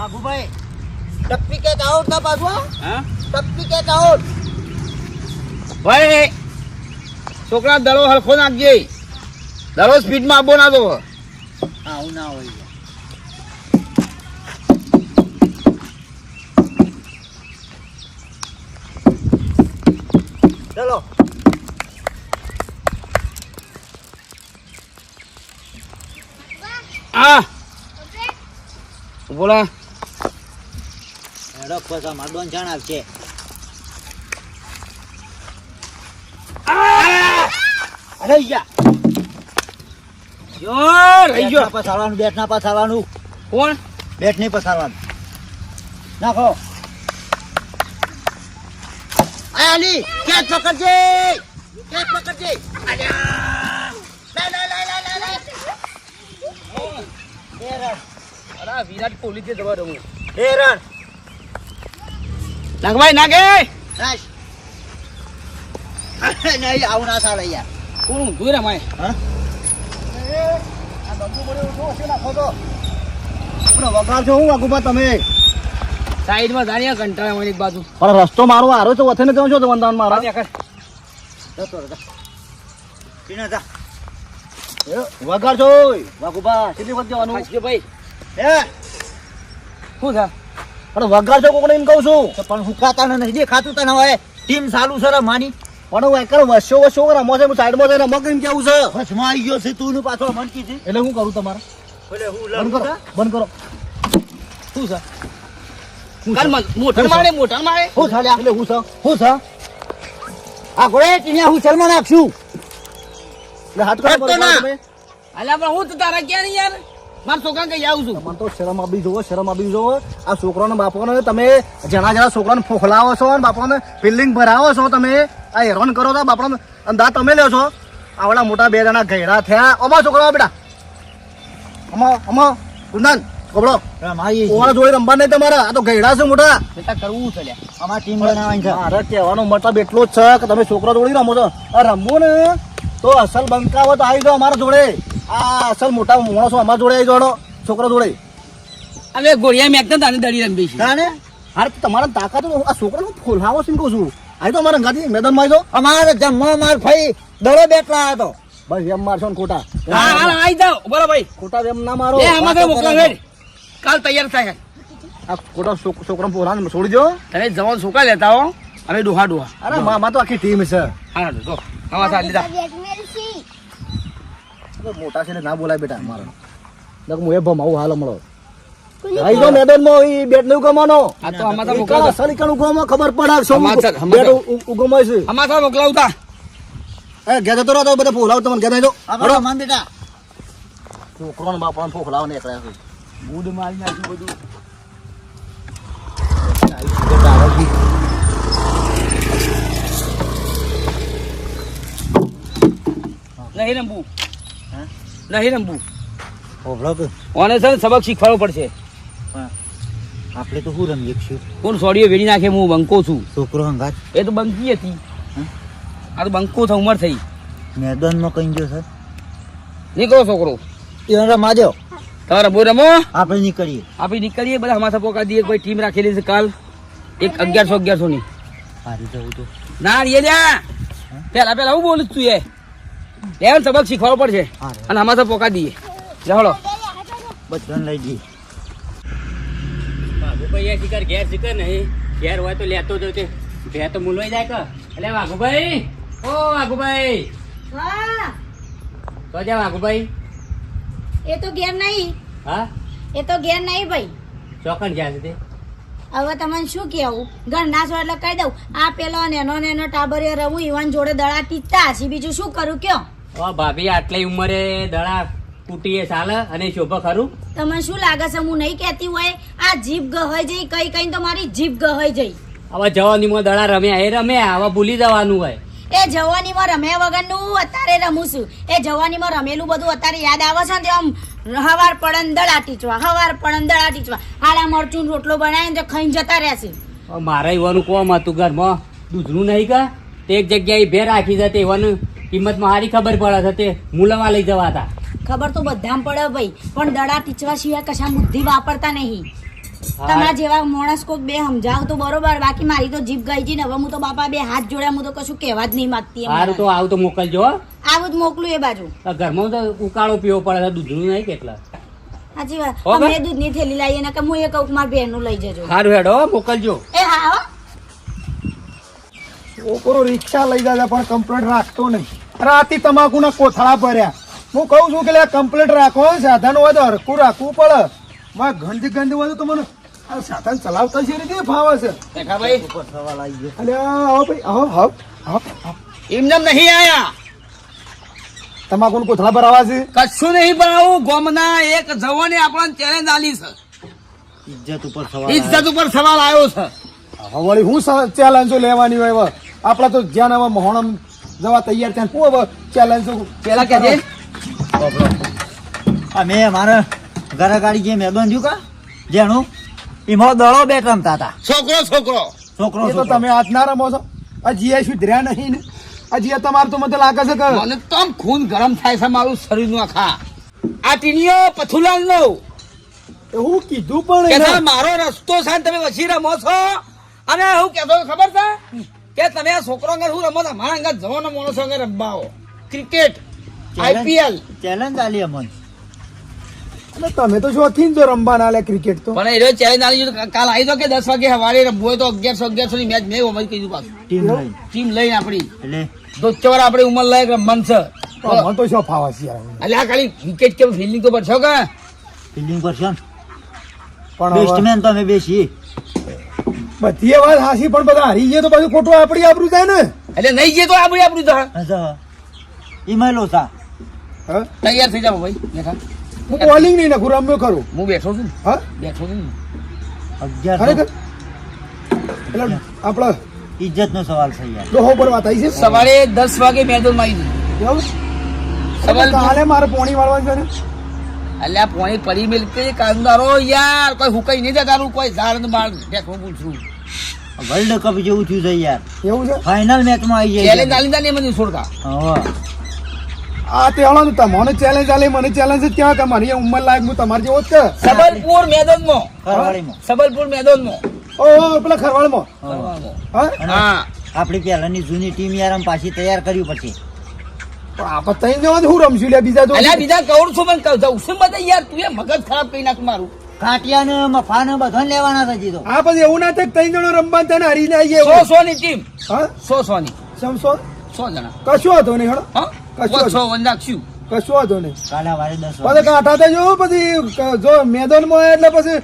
ભાઈ ટપ્પી cake out ના પાછું હા ટપ્પી કેક આઉટ ભાઈ છોકરા દડો હલખો નાખજે દડો સ્પીડમાં આપો ના તો આવું ના હોય ચલો હા બોલા હેડો પૈસા માર દોન જાણ આવશે અરે યા યો રહી ગયો પસારવાનું બેટ ના પસારવાનું કોણ બેટ નહીં પસારવાનું નાખો આલી કેચ પકડજે કેચ પકડજે અલ્યા લે હેરણ અરે વિરાટ કોહલી થી જવા રમું હેરણ નાખ ભાઈ નાખે નાશ નહીં આવું ના ચાલે યાર કોણ જોઈ રમાય હા આ બંબુ પડ્યો ઉઠો છે નાખો તો આપણે વગાડ છો હું વાગુબા તમે સાઈડમાં જાણીએ કંટાળા મારી એક બાજુ પણ રસ્તો મારો હારો તો વથે ને જાઉં છો તો વંદાન મારા જતો રહે ટીના જા વગાડ છો વાગુબા કેટલી વખત જવાનું ભાઈ હે શું થા પણ વગાડ છો કોને એમ કહું છું પણ હુકાતા નથી દેખાતું તને હવે ટીમ ચાલુ છે માની પણ હું એકર વસો રમો છે હું સાઈડમાં જઈને રમો કેમ કેવું છે વસમાં આવી ગયો છે તું પાછો મનકી છે એટલે હું કરું તમારે બંધ કરો બંધ કરો શું છે કાલ મોટા મારે હું ચાલે એટલે હું છે આ ઘોડે ટીનિયા હું ચલમાં નાખશું એટલે હાથ કરો તમે અલ્યા પણ હું તો તારા ક્યાં નહીં યાર મારા છોકરા કઈ આવું છું મને તો શરમ આપી જોવો આ છોકરાને બાપોને તમે જણા છોકરાને ફોખલાવો છો અને બાપાને ફિલ્ડિંગ ભરાવો છો તમે આ હેરાન કરો તો બાપાને અંદા તમે લ્યો છો આવડા મોટા બે જણા ઘેડા થયા અમારા છોકરાઓ બેટા અમા કુંદન કબડો ઓવાળા જોડે રમવા નહીં તમારા આ તો ઘેડા છે મોટા બેટા કરવું છે લ્યા અમારા ટીમ બનાવવાની છે મારે કહેવાનો મતલબ એટલો જ છે કે તમે છોકરા જોડી રમો છો આ રમવું ને તો અસલ બંકાવો તો આવી જાઓ અમારા જોડે આ અસલ મોટા માણસો અમારા જોડે આવી જોડો છોકરા જોડે હવે ગોળિયા મેકતા તાને દડી રમી છે તાને હારે તમારા તાકાત આ છોકરાને ફોલાવો છે કહું છું આવી તો અમારા ગાદી મેદાનમાં આવી જાઓ અમારે જમવા માર ભાઈ દડો બેટલા આવ્યો તો બસ એમ મારશો ને ખોટા હા આવી જાઓ બરાબર ભાઈ ખોટા એમ ના મારો એ આમાં તો મોકલા હેડ કાલ તૈયાર થાય આ ખોટા છોકરા પોરાને છોડી દો તમે જવાન છોકરા લેતા હો અમે ડોહા અરે મામા તો આખી ટીમ છે હા જો આવા સા લીધા મોટા છે ના બોલાય બેટા મારો હું એ ભમાવું હાલ મળો આઈ જો મેદાનમાં ઈ બેટ નું ગમવાનો આ તો આમાં તો મોકલા અસલી કણ ઉગમો ખબર પડે શું બેટ ઉગમાય છે આમાં તો મોકલાવતા એ ગેદે તો રહો બધા ફોલાવ તમને ગેદે દો હડો માન બેટા છોકરાને બાપાને ફોખલાવ ને એકલા છે બૂડ મારી નાખ્યું બધું નહીં રમવું નહીં રમવું ઓભળો કે ઓને છે ને સબક શીખવાડવો પડશે આપણે તો શું રમીએ છીએ કોણ સોડીઓ વેડી નાખે હું બંકો છું છોકરો હંગાત એ તો બંકી હતી આ તો બંકો થઈ ઉંમર થઈ મેદાનમાં કઈ ગયો સર નીકળો છોકરો એ રમાજો તમારે બોલ રમો આપણે નીકળીએ આપણે નીકળીએ બધા અમારા સપોકા દઈએ કોઈ ટીમ રાખેલી છે કાલ એક 1100 ની હારી જવું તો ના રે લ્યા પેલા હું બોલું તું એ લેવન સબક શીખવાડવો પડશે અને અમારા સપોકા દઈએ જાહળો બધાને લઈ જઈએ વાઘુભાઈ શિકાર ઘેર નહીં ઘેર હોય તો લેતો જ તે ભે તો મુલવાઈ જાય કે એટલે વાઘુભાઈ ઓ વાઘુભાઈ હા તો જા વાઘુભાઈ એ તો ઘેર નહીં હા એ તો ઘેર નહીં ભાઈ ચોકન જ્યાં છે તે હવે તમને શું કેવું ઘર ના છો એટલે કહી દઉં આ પેલો નેનો ટાબરિયો રમું ઈવાન જોડે દડા ટીચતા હસી બીજું શું કરું કયો ઓ ભાભી આટલી ઉંમરે દડા કુટીએ ચાલે અને શોભા ખરું તમને શું લાગે છે હું નહીં કહેતી હોય આ જીભ ગહાઈ જઈ કઈ કઈ તો મારી જીભ ગહાઈ જઈ હવે જવાનીમાં દડા રમ્યા એ રમ્યા હવે ભૂલી જવાનું હોય એ જવાનીમાં રમ્યા વગરનું અત્યારે રમું છું એ જવાનીમાં રમેલું બધું અત્યારે યાદ આવે છે ને આમ હવાર પડન દડા ટીચવા હાડા મરચું રોટલો બનાવીને તો ખાઈને જતા રહેશે મારે એવાનું કોમ હતું ઘરમાં દૂધનું નહીં કા તે એક જગ્યાએ ભે રાખી છે તે એવાનું કિંમતમાં સારી ખબર પડે છે તે મૂલમાં લઈ જવા હતા ખબર તો બધામાં પડે ભાઈ પણ દડા ટીચવા સિવાય કશા બુદ્ધિ વાપરતા નહીં તમારા જેવા માણસ કોક બે સમજાવ તો બરોબર, બાકી મારી તો જીભ ગઈ છે ને હવે હું તો બાપા બે હાથ જોડ્યા, હું તો કશું કહેવા જ નહીં માંગતી એમ. સારું તો આવું તો મોકલજો હો. આવું જ મોકલું એ બાજુ. આ ઘરમાં તો ઉકાળો પીવો પડે છે, દૂધનું નહીં કેટલા. સાચી વાત. હો અમે બા? દૂધની થેલી લાવીએ ને કે હું એ કહું કે મારા બેનનું લઈ જજો. સારું હેડો હો, મોકલજો. એ હા હો. છોકરો રિક્ષા લઈ જાય પણ કમ્પ્લેટ રાખતો નહીં. રાતી તમાકુના કોથળા ભર્યા. હું કહું છું કે કમ્પ્લેટ રાખો, સાધન હોય તો હરખું રાખવું પડે. માં ગંદી હોય તો મને આ સાધન ચલાવતા છે રીતે ફાવે છે. દેખાભાઈ અરે આવો ભાઈ, આવો આવો આવો. એમને નહીં આયા, તમાકુના કોથળા ભરાવા છે. કશું નહીં બનાવું. ગોમના એક જવાને આપણને ચેલેન્જ આલી છે, ઇજ્જત ઉપર સવાલ આવ્યો છે. હવે વળી હું ચેલેન્જો લેવાની હોય હવે? આપડા તો જ્યાં હવે મોહણમ જવા તૈયાર છે, હું હવે ચેલેન્જો પેલા કે છે અમે મારા ઘરે ગાડી જે મેદાન થયું કા જેનું એમાં દડો બેટ રમતા હતા. છોકરો છોકરો એ તો તમે હાથ ના રમો છો. આ જીએ સુધર્યા નહીં ને. આ જીએ તમારે તો મને લાગે છે કે મને તો આમ ખૂન ગરમ થાય છે મારું શરીરનું આખા. આ ટીણીઓ પથુલાલ નો એવું કીધું પણ કે એને. સાહેબ મારો રસ્તો છે ને તમે વસી રમો છો, અને હું કેતો ખબર છે કે તમે આ છોકરો અંગર હું રમો છો, મારા અંગર જવાનો માણસો અંગર રમવાઓ ક્રિકેટ આઈપીએલ. ચેલેન્જ આલી અમને. અને તમે તો શોખીન છો રમવાના લે ક્રિકેટ તો. પણ એ ચેલેન્જ આલી દીધું. કાલ આવી તો કે 10 વાગે સવારે રમવું હોય તો 1100 ની મેચ મેં ઉમર કીધું પાછું ટીમ લઈ ટીમ લઈને આપણી એટલે દોસ્તવાર આપણી ઉંમર લાયક રમવાનું છે. મને તો શું ફાવા છે યાર. એટલે આ ખાલી વિકેટ કેમ ફિલ્ડિંગ તો પડશો કે ફિલ્ડિંગ પર છે ને પણ હવે બેસ્ટમેન તો અમે બેસી બધી વાત હાસી, પણ બધા હારી ગયા તો પાછું ખોટું આપણી આબરૂ જાય ને. એટલે નહીં જઈએ તો આપણું તો ઈમાઈ લોસા હા? તૈયાર થઈ જાવ ભાઈ. દેખા હું બોલિંગ નહીં નાખું, રમ્યો ખરું. હું બેઠો છું ને, હા બેઠો છું ને. 1100 ખરેખર એટલે આપડે ઇજ્જત નો સવાલ છે યાર. ડોહો પર વાત આવી છે. સવારે 10 વાગે મેદાનમાં આવી દીધું. એવું? સવાલ કાલે મારે પોણી વાળવાનું છે ને. એટલે આ પોણી પડી મિલતી કાંદારો યાર કોઈ હુકાઈ નહીં જતારું, કોઈ ઝાડ બાળ દેખો પૂછું. વર્લ્ડ કપ જેવું થયું છે યાર. એવું છે. ફાઇનલ મેચ માં આવી ચેલેન્જ જાય આલી દે મને છોડકા. હવે આ તે હળો તો તમને ચેલેન્જ આલે, મને ચેલેન્જ જ ક્યાં કે મારી ઉંમર લાયક હું તમારી જેવો જ છે. સબલપુર મેદાનમાં, કરવાડીમાં સબલપુર મેદાનમાં ઓ પેલા ખરવાડમાં. હા હા આપણી પહેલાની જૂની ટીમ યાર આમ પાછી તૈયાર કર્યું પછી પણ આપણે તઈ જવા હું રમશું લે બીજા તો. અલ્યા બીજા કઉડ છું પણ જઉં છું બધા યાર. તું એ મગજ ખરાબ કરી નાખ મારું. કાટિયા ને મફા ને બધા લેવાના હતા જીતો. હા પછી એવું ના થાય કે ત્રણ જણો રમવા તને હારીને આવીએ 100 ની ટીમ, હા 100 ની સમસો 100 જણા. કશું હતો નહીં હળો. હા કશું 100 નાખ્યું. કશું હતો નહીં. કાલે વારે 10 પછી વાગે કાંઠા તો જો પછી જો મેદાનમાં એટલે પછી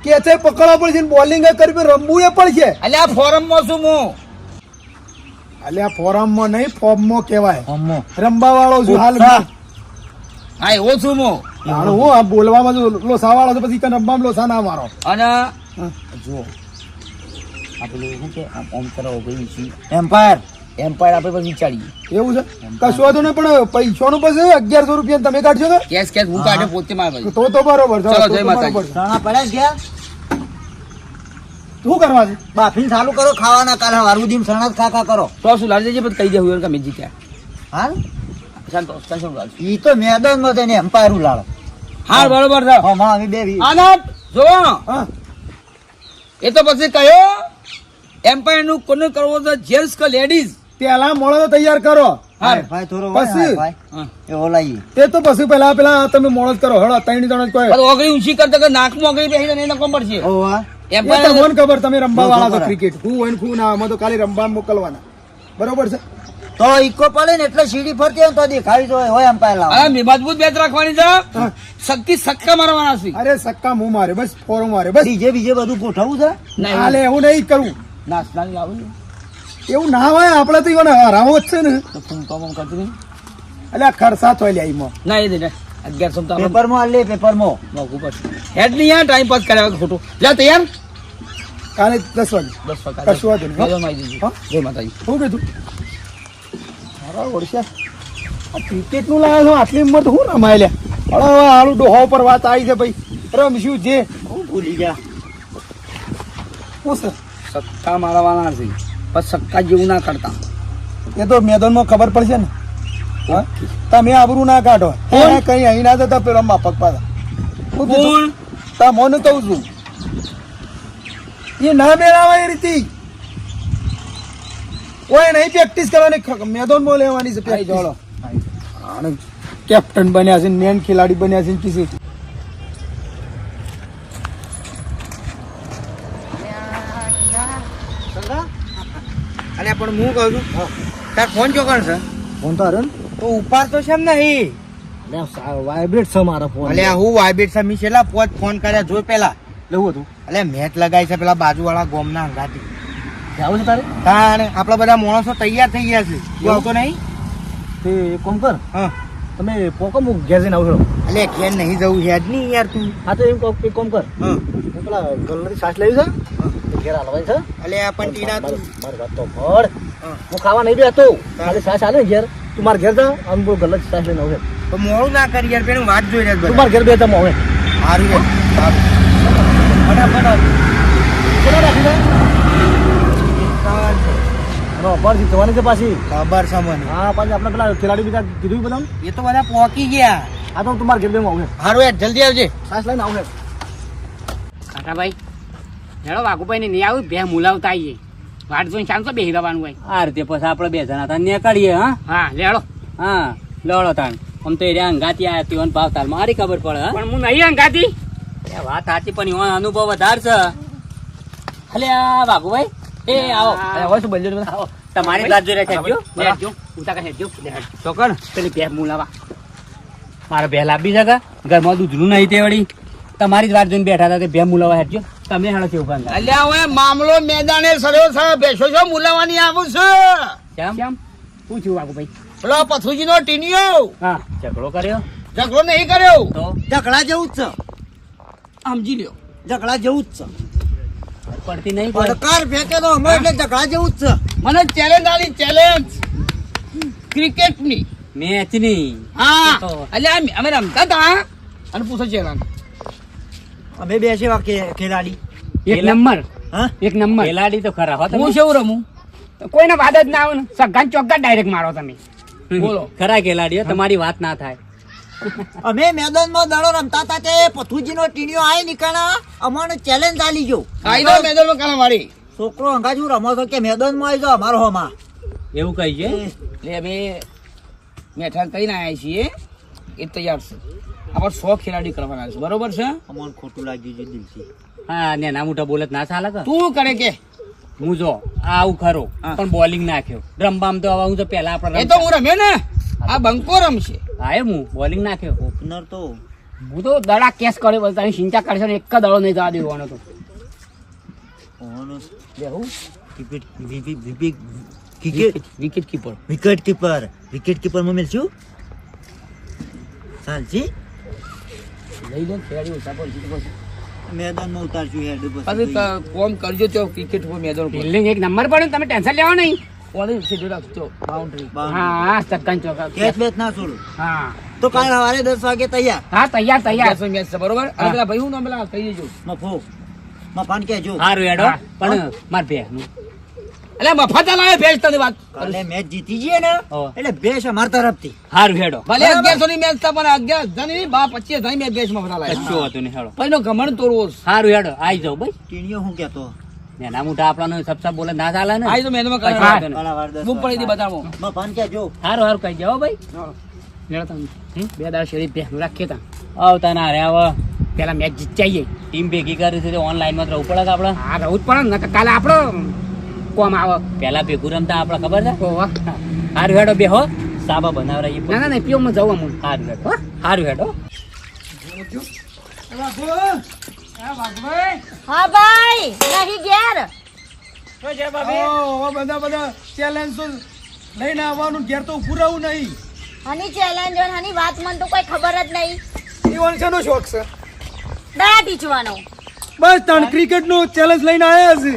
કેચે પકડવા પડશે ને બોલિંગ કરવી પણ રમવું એ પડશે. અલ્યા ફોરમ માં છું હું. અલ્યા ફોરમમાં નહીં ફોર્મમાં કહેવાય. અમ્મો રમવા વાળો છું હાલ. ઉત્સાહ. હા એવો છું હું. હાલ હું આ બોલવામાં જો લોસા વાળો તો પછી તને રમવામાં લોસા ના મારો. અને જો આપણે શું કે આમ કરો ગઈ એમ્પાયર એમ્પાયર આપણે પછી વિચારીએ. એવું છે કશું હતું નહીં પણ પૈસાનું પછી 1100 રૂપિયા તમે કાઢશો કે કેશ કેશ હું કાઢે પોતે મારે ભાઈ. તો બરોબર છે. ચલો, તો જય માતાજી. બરોબર છે. ચણા પડ્યા છે ગયા શું કરવા છે? બાફીને ચાલુ કરો ખાવાના કાલે વારું દીમ ચણા જ ખા કરો તો શું લાલજી પણ કહી દેવું કે મેં જીત્યા. હાલ સંતોષ સંતોષ લાલ. ઈ તો મેદાન માં થઈને એમ્પાયર ઉલાડો હા બરોબર છે. હા અમે બે આનંદ જો હા એ તો પછી કયો એમ્પાયર નું કોને કરવો છે, જેન્ટ્સ કે લેડીઝ? પેલા મોળો તો તૈયાર કરો. હા ભાઈ થોડો પછી? ભાઈ હા. એ ઓલાઈ તે તો પછી પેલા તમે મોળો જ કરો. હળો ત્રણ જણ જ કોઈ. પણ ઓગળી ઊંચી કરતા કે નાકમાં ઓગળી બેસીને એને કોમ પડશે. ઓવા એ એમ્પાયર તમને ખબર તમે રમવા વાળા છો ખબર. ક્રિકેટ. હું હોય ને હું ના અમે તો ખાલી રમવા મોકલવાના. બરોબર છે. તો ઈકો પડે ને એટલે સીડી ફરતી હોય ને તો દેખાવી જોઈએ હોય એમ્પાયર લાવો હા મજબૂત બેચ રાખવાની છે. હા. શક્તિ સક્કા મારવાના છે. અરે સક્કા હું મારે બસ ફોરો મારે બસ. બીજે બધું ગોઠવવું છે નહીં હાલે એવું નહીં કરવું. નાસ્તા નહીં આવું એવું ના હોય આપણે તો એને હરાવો જ છે ને. તો ફોન કામ કરતું નહીં. એટલે આ ખર્ચા થોય લે એમાં. ના એ દે 1100 તો પેપર માં લે પેપર માં મોકું પડશે. હેડ નહીં યાર ટાઈમ પાસ કર્યા વગર ખોટું. જા તૈયાર કાલે 10 વાગે 10 વાગે કશું વાંધો નહીં, હો. મેદાનમાં આવી જજો. હા. જય માતાજી. શું કીધું મારા ઓળખ્યા આ ક્રિકેટ નું લાવ્યા છો આટલી ઉંમર તો શું રમાય લ્યા. હવે આલુ ડોહો પર વાત આવી છે ભાઈ. રમશું જે હું ભૂલી ગયા શું છે સક્કા મારવાના છે પણ સક્કા જેવું ના કરતા. એ તો મેદાનમાં ખબર પડશે ને. હા તમે આબરું ના કાઢો. કોણ? કઈ અહીં ના જતા પેલા માફક પાછા. શું કીધું? કોણ તા મોને કહું છું એ ના મેળાવા એ રીતે ઓય નહીં પ્રેક્ટિસ કરવાની મેદાનમાં લેવાની છે ભાઈ જોડો અને કેપ્ટન બન્યા છે મેન ખેલાડી બન્યા છે કિસી અલે પણ હું કહું છું તાર ફોન ચોકણ છે ફોન તો હરણ તો ઉપાડ તો છે નહીં વાઇબ્રેટ છે મારો ફોન. અલે હું વાઇબ્રેટ છે મી છેલ્લા પોત ફોન કર્યા જોઈ પેલા લેવું હતું અલે મેચ લગાઈ છે પેલા બાજુવાળા ગોમના અંગાથી જાવું છે તારે તાણે આપણા બધા માણસો તૈયાર થઈ ગયા છે તું આવતો નહીં તે એક કામ કર હા તમે પોકો હું ઘેર જઈને આવું છું. અલે ઘેર નહીં જવું હેડ નહીં યાર તું હા તો એક કામ કર હા હું પેલા ગલ્લાની છાશ લેવી છે તે ઘેર હાલવાની છે. અલે આ પણ ટીના તું મારી વાત તો ભળ હા. હું ખાવા નહીં બેસતો ખાલી છાશ હાલે ને ઘેર તું મારા ઘેર જા આમ બોલ ગલ્લા છાશ લઈને આવું છે. તો મોડું ના કરી યાર પેલું વાત જોઈ રહ્યા તું મારા ઘેર બે તમે હવે સારું છે સારું ફટાફટ કેટલા રાખી દે પર જીતવાની છે પાછી. ખબર છે મને હા પાછી આપણે પેલા ખેલાડી બીજા કીધું બધા એ તો બધા પોકી ગયા આ તો તમારા ઘેર બે આવું છે. સારું યાર જલ્દી આવજે છાશ લઈને આવું છે. કાકાભાઈ હેડો વાઘુભાઈ ને નહીં આવ્યું બે મુલાવતા આવીએ વાટ જોઈને શાંત બેહી રહેવાનું હોય આ રીતે પછી આપણે બે જણા તાન નીકળીએ હા હા લેડો હા લડો તાણ આમ તો એ અંગાતી આયા તીવન ભાવ તાલ મારી ખબર પડે હા પણ હું નહીં અંગાતી એ વાત સાચી પણ એવાનો અનુભવ વધારે છે અલે આ વાઘુભાઈ એ આવો હવે શું બલજો આવો તમારી વાત જોઈ રહ્યા છે લેજો ઉતાકા હેડજો ચોકડ પેલી બે મુલાવા મારે બે લાંબી જગા ઘરમાં દૂધનું નહીં તે વળી તમારી જ વાત જોઈને બેઠા હતા તે બે મુલાવા હેડજો તમે હેડો કેવું કાંદા અલ્યા હવે મામલો મેદાને સર્યો છે બેસો છો મુલાવાની આવું છે કેમ કેમ પૂછ્યું વાઘુભાઈ પેલો પથુજી નો ટીનિયો હા ઝઘડો કર્યો ઝઘડો નહીં કર્યો તો ઝઘડા જેવું જ છે સમજી લ્યો ઝઘડા જેવું જ છે પડતી નહીં કોઈ પડકાર ફેંકે તો અમે એટલે ઝઘડા જેવું જ છે મને ચેલેન્જ આલી ચેલેન્જ ક્રિકેટની મેચની હા તો. અલ્યા અમે રમતા હતા અને પૂછો ચેલેન્જ અમે બે છે ખેલાડી એક નંબર હા એક નંબર ખેલાડી તો ખરા હો તમે હું શું રમું કોઈને વાત જ ના આવે ને સગાન ચોગ્ગા ડાયરેક્ટ મારો તમે બોલો ખરા ખેલાડીઓ તમારી વાત ના થાય અમે મેદાનમાં દડો રમતા હતા તે પથુજીનો ટીણીઓ આઈ નીકળ્યા અમને ચેલેન્જ આલી જો આઈનો મેદાનમાં કાલા મારી છોકરો અંગાજુ રમો છો કે મેદાનમાં આવી જાઓ અમારો હોમાં એવું કહી છે એટલે અમે મેઠાણ કરીને આવ્યા છીએ એ તૈયાર છે આપણે 100 ખેલાડી કરવાના છે બરોબર છે અમને ખોટું લાગ્યું છે દિલથી હા ને ના મોટા બોલત ના ચાલે કે તું કરે કે હું જો આવું ખરો હા. પણ બોલિંગ નાખ્યો રમવામ તો હવે હું તો પેલા આપણે એ તો હું રમ્યો ને આ બંકો રમશે હા હું બોલિંગ નાખ્યો ઓપનર તો હું તો દડા કેસ કર્યો બોલતા ચિંતા કરશે ને એક જ દડો નહીં જવા દેવાનો તો વિકેટ કીપર વિકેટ કીપર માં મેલશું ચાલજી લઈ લો ખેલાડી ઓછા પર જીતો પછી મેદાનમાં ઉતારશું હેડ પછી કોમ કરજો તો ક્રિકેટ પર મેદાન પર ફિલ્ડિંગ એક નંબર પડે ને તમે ટેન્શન લેવા નહીં ઓલી સીધું રાખજો બાઉન્ડ્રી હા સક્કન ચોગ્ગા કેચ બેચ ના છોડું હા તો કાલ સવારે 10 વાગે તૈયાર હા તૈયાર તૈયાર મેચ છે બરોબર અને પેલા ભાઈ હું નામ પેલા કહી દેજો મફો મફાન કેજો સારું હેડો હા. પણ માર બે એટલે મફત લાવે ભેજ તને વાત કાલે મેચ જીતી જઈએ ને હા. એટલે બેસ અમાર તરફથી સારું હેડો ભલે 1100 ની મેચ था પણ 11 ની 25 ની મેચ બેચ માં ભરા લાવે કશું હતું નહીં હેડો પહેલો ગમણ તોડવો છે. સારું હેડો આઈ જાવ ભાઈ ટીણીઓ હું કેતો નાના મોટા આપણાને સબસબ બોલે ના ચાલે ને આઈ તો મેદાનમાં કશું કરવા વાંધો નહીં. કાલા વાર 10 બૂમ પડી હતી બતાવો મફાન કેજો સારું સારું કહી જાઓ ભાઈ લેડો તમે બે દાડા શેરી બે રાખીએ તા આવતા ના રે હવે પેલા મેચ જીતાઈએ ટીમ ભેગી કરી છે ઓનલાઈન માં રહેવું પડે કે આપણે હા રહું જ પડે ને નકર કાલે આપણો કોમ આવે પેલા ભેગું રમતા આપણે ખબર છે ઓવા. સારું હેડો બે હો સાબા બનાવરાઈએ ના ના નહીં પીઓ માં જવું અમુક સારું હેડો સારું હેડો હા ભાઈ નહીં ઘેર બધા ચેલેન્જ લઈને આવવાનું ઘેર તો પૂરાવું નહીં હની ચેલેન્જ હોય હની વાત મને તો કોઈ ખબર જ નહીં ઈવન શેનો શોખ છે દડા ટીચવાનો બસ તણ ક્રિકેટ નો ચેલેન્જ લઈને આવ્યા છે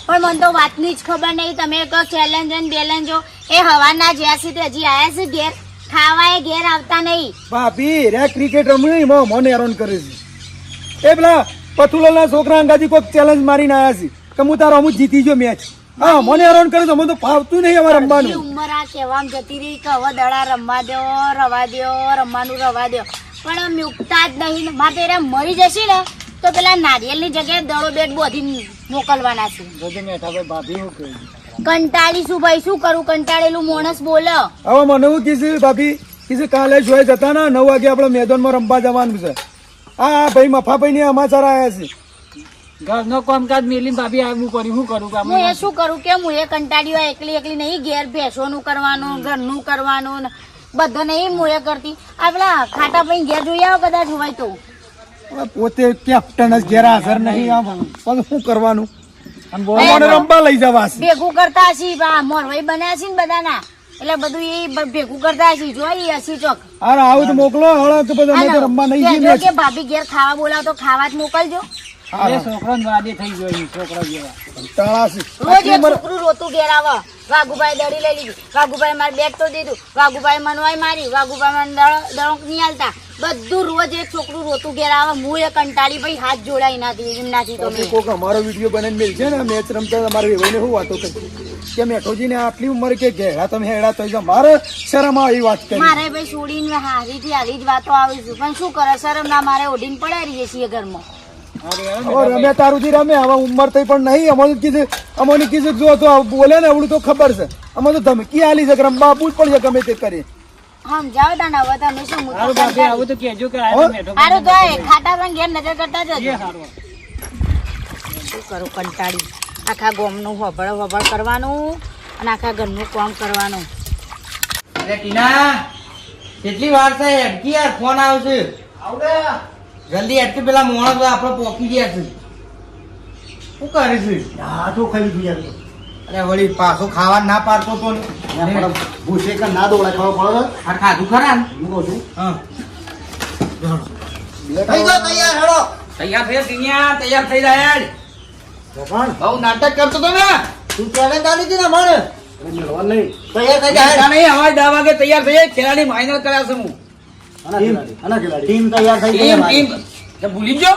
પણ મને તો વાતની જ ખબર નહીં તમે કહો ચેલેન્જ અને બેલેન્જો એ હવાના જ્યાં સુધી હજી આયા છે ઘેર ખાવા એ ઘેર આવતા નહીં ભાભી રે ક્રિકેટ રમવું એમાં મને હેરાન કરે છે એ પેલા પથુલાલના છોકરા અંગાથી કોઈક ચેલેન્જ મારીને આવ્યા છે કે હું તારો અમુક જીતી ગયો મેચ હા મને હેરાન કરે છે અમે તો ફાવતું નહીં અમારે અડધી રમવાનું ઉંમર આ કહેવામાં જતી રહી કે હવે દડા રમવા દો રવા દો રમવાનું રવા દો પણ મૂકતા જ નહીં મારે તો એરા મરી જશે ને તો પેલા નારિયેળની જગ્યાએ દડો બેટ બોધી મોકલવાના છે. જોજે મેઠાભાઈ ભાભી હું કહે કંટાળીશું ભાઈ, શું કરું? કંટાળેલું માણસ બોલે. હવે મને હું કીધું ભાભી કીધું કાલે જોઈ જતા ને 9 વાગે આપણે મેદાનમાં રમવા જવાનું છે. હા ભાઈ મફાભાઈ ને સમાચાર આવ્યા છે. ઘરનો કામકાજ મેલીને ભાભી આવવું પડ્યું, શું કરું કામ? હું એ શું કરું કે હું એ કંટાળ્યો એકલી એકલી નહીં, ઘેર ભેંસોનું કરવાનું, ઘરનું કરવાનું ને બધો નહીં હું એ કરતી. આ પેલા ખાટા ભાઈ ઘેર જોઈ આવો કદાચ હોય તો. હવે પોતે કેપ્ટન જ ઘેર હાજર નહીં, આમ પણ શું કરવાનું? અમને રમવા લઈ જવા છે. ભેગું કરતા હશી, મોરવાઈ બન્યા છે ને બધાના, એટલે બધું એ ભેગું કરતા હશી. જોઈ હશી ચોક. અરે આવું તો મોકલો હળો કે બધા અમે તો રમવા નહીં કહેજો જઈએ. કે ભાભી ઘેર ખાવા બોલાવો તો ખાવા જ મોકલજો. એ છોકરાને વાદે થઈ ગયો, છોકરા જેવા. કંટાળા છે. રોજ એક છોકરું રોતું ઘેર આવે. વાઘુભાઈ દડી લઈ લીધી, વાઘુભાઈ મારે બેગ તો દીધું, વાઘુભાઈ મનવાઈ મારી, વાઘુભાઈ મને દળોક નહીં હાલતા. બધું રોજ એક છોકરું રોતું ઘેર આવે. હું એ કંટાળી ભાઈ હાથ જોડાઈ નાથી એમનાથી તો મેં. કોક અમારો વિડીયો બનાવીને મેલ છે ને મેચ રમતા અમારા ભાઈને શું વાતો કરી કે મેઠોજી ને આટલી ઉંમર કે ઘેરા તમે હેડા તો મારે શરમ આવે એ વાત કરી. મારે ભાઈ છોડીને હારીથી હારી જ વાતો આવી છે, પણ શું કરે, શરમ ના મારે ઓઢીને પડ્યા રહીએ છીએ ઘરમાં. હવે રમે તારુંથી રમે, હવે ઉંમર થઈ પણ નહીં. અમારું કીધું અમને કીધું જો તો બોલે ને આવડું તો ખબર છે. અમે તો ધમકી આલી છે કે રમવા આપવું જ પડશે ગમે તે કરી. સમજાવો તાને હવે તમે શું હું તો સારું ભાભી, કંટાળી. આવું તો કહેજો કે આ મેઠો હારું તો એ ખાટા પણ ઘેર નજર કરતા જજો. સારું. શું કરું, કંટાળી. આખા ગામનું હોભળ કરવાનું અને આખા ઘરનું કામ કરવાનું. અરે ટીના, કેટલી વાર છે? હેડકી યાર, ફોન આવશે. જલ્દી હેડકી, પેલા મોણસ આપણે પોકી ગયા છે. શું કરે છે? હા તો ખાઈ લીધું યાર. અરે વળી પાછો ખાવા ના પાડતો તો ને. પણ ભૂસે કે ના દોડાય ખબર પડે છે? આ ખાધું ખરા ને? હું કહું છું. હા. થઈ ગયો તૈયાર હેડો તૈયાર થઈ ટીનિયા, તૈયાર થઈ જાય યાર. પણ બહુ નાટક કરતો તો ને. તું ચેલેન્જ આલી હતી ને અમારે મેળવાનું નહીં. તૈયાર થઈ જાય ના નહીં, હવે 10 વાગે તૈયાર થઈ જાય. ખેલાડી માઇનર કર્યા છે હું. આના ખેલાડી, આના ખેલાડી. ટીમ તૈયાર થઈ ગઈ ટીમ અમારી. ટીમ તે ભૂલી ગયો.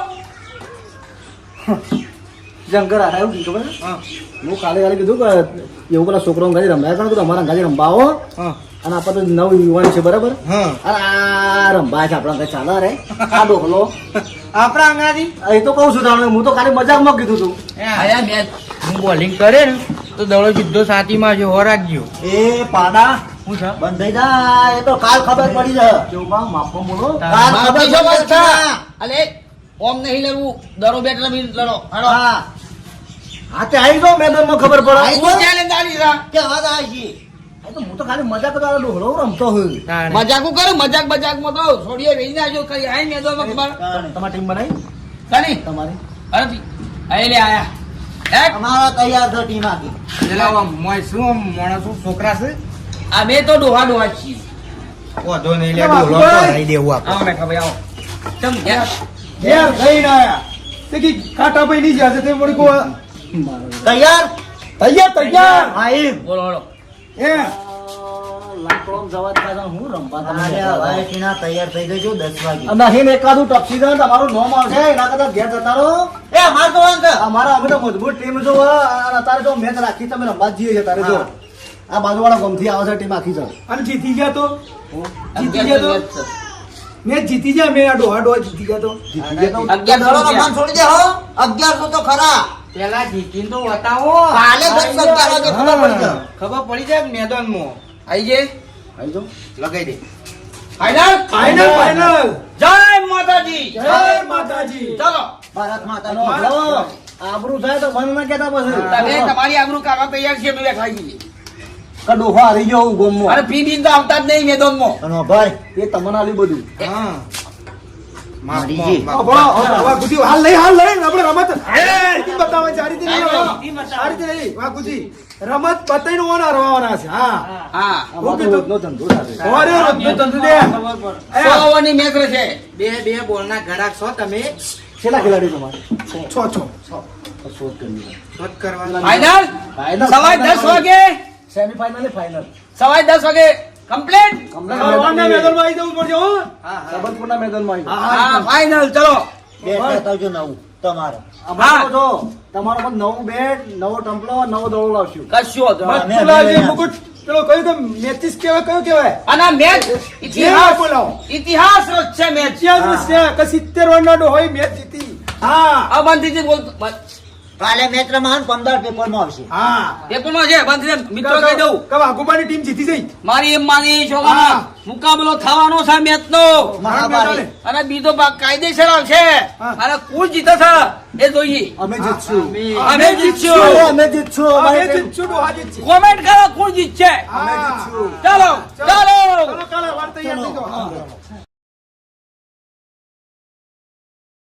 જંગર આ એવું કીધું ખબર છે? હા હું કાલે કીધું કે એવું પેલા છોકરો ગાડી રમાયા કરો તો અમારા ગાડી રમવા આવો. હા અને આપણે તો નવ યુવાન છે બરાબર. હા. અને આ રમવા છે આપણા ઘરે ચાલે રે આ ડોકલો. આપણા અંગાજી એ તો કહું છું તમને, હું તો ખાલી મજાકમાં કીધું તું. આયા મેચ હું બોલિંગ કરે ને તો દડો સીધો સાતીમાં છે, હો રાખજો. એ પાડા હું છે? બંધ થઈ જા એ તો કાલ ખબર પડી જાય કેવું બા માપમાં બોલો. કાલ ખબર પડી જાય અલે ઓમ નહીં લડવું, દડો બેટ રમી લડો. હાલો. હા હા તે આવી જાઓ મેદાનમાં ખબર પડે. આઈ હું challenge આલી રા. કે વાત આવી છે એ તો હું તો ખાલી મજાક જ આ ડોકલો રમતો હોય. મજાકું કરું, મજાકમાં તો છોડીએ વેચી નાખજો. ખાલી આઈ મેદાનમાં ખબર તમારી ટીમ બનાવી કાની તમારી. અરે ભઈ, આઈ લે આયા. એક અમારા તૈયાર છે ટીમ આખી પેલા આમ મોય શું આમ માણસો છોકરા છે, આ બે તો ડોહા છીએ. વાંધો નહીં લે, ડોહલો તો લઈ દેવું આપણે. આવો મેઠા ભાઈ આવો. ચમ ઘેર. ઘેર થઈને આયા તે કી કાટા ભાઈ નહીં જશે તે વળી કો તૈયાર તૈયાર તૈયાર. હા એ બોલો બોલો. એ લાકડો જવા દે તો હું રમવા અરે તમને. હવે ટીના તૈયાર થઈ ગઈ છું 10 વાગે અને નહીં ને એકાદું ટપસી જાય ને તમારું નોમ આવશે એના કરતા ઘેર જતા રહો. એ અમાર તો વાંક અમારા અમે તો મજબૂત ટીમ જો અને અત્યારે જો મેચ રાખી તમે રમવા જ જઈએ છે તારે જો આ બાજુવાળા ગમથી આવે છે ટીમ આખી છે. અને જીતી ગયા તો જીતી ગયા તો મેચ જીતી ગયા. મેં આ ડોહા ડોહા જીતી ગયા તો દડો રમવાનું છોડી દે હો 1100 તો ખરા પેલા જીતીને તો બતાવો. કાલે 10 11 વાગે ખબર પડી જાય ખબર પડી જાય મેદાનમાં. આઈ જે આવી જાઓ. લગાઈ દે. Final final final. જય માતાજી. જય માતાજી. ચાલો ભારત માતાનો હલો, આબરૂ થાય તો મને ના કહેતા પછી. તમે તમારી આબરૂ કાઢવા તૈયાર છે. અમે ખાઈ જઈએ. કે ડોહો હારી ગયો હું ગોમમાં. અરે પી બીન તો આવતા જ નહીં મેદાનમાં. અને ભાઈ એ તમને આલ્યું બધું. હા મારીજી. વાઘુજી હાલ નહીં આપણે રમત એ બતાવવા છે. આ રીતે નહીં રમવાનું. આ રીતે નહીં વાઘુજી રમત બતાવીને ઓના રવાના છે. હા હા હું કીધું રોજનો ધંધો થાય. ઓરે રોજનો ધંધો દે. એ, 100 ઓવરની મેચ છે. બે બોલના ગડાક છો તમે. કેટલા ખેલાડી તમારે? છો છો શોધ કરી. શોધ કરવાના. Final final. સવારે 10 વાગે. સેમીફાઇનલ ને ફાઇનલ. સવારે 10 વાગે કમ્પ્લીટ. રવાના મેદાનમાં આવી જવું પડશે હો. સબલપુરના મેદાનમાં આવી. હા ફાઈનલ ચલો. બે બતાવજો નવું તમારે અમારે તો જો તમારો પણ નવું બેટ, નવો ટમ્પલો, નવો દડો લાવશું. કશું વાંધો નહીં. મથુરાજી મુકુટ પેલો કયું કે મેચિસ કહેવાય કયું કહેવાય અને આ મેચ ઇતિહાસ બોલાવો. ઇતિહાસ રચ છે મેચ. કે 70 રનનો હોય મેચ જીતી હા આ બંધ થઈ જાય બોલ કાલે મેચ રમાવાનું 15 પેપરમાં આવશે હા પેપરમાં છે બંધ થઈ જાય. મિત્રો કહી દઉં કે વાઘુબાની ટીમ જીતી જઈ મારી એમ માની છોકરા હા. મુકાબલો થવાનો છે મેચ નો મહાભારત અને બીજો ભાગ કાયદેસર આવશે હા. અને કોણ જીતે છે એ જોઈએ અમે જીતશું અમે જીતશું અમે જીતશું અમે અમારી team. જીતશું ડોહા જીતશે કોમેન્ટ કરો કોણ જીતશે અમે જીતશું ચાલો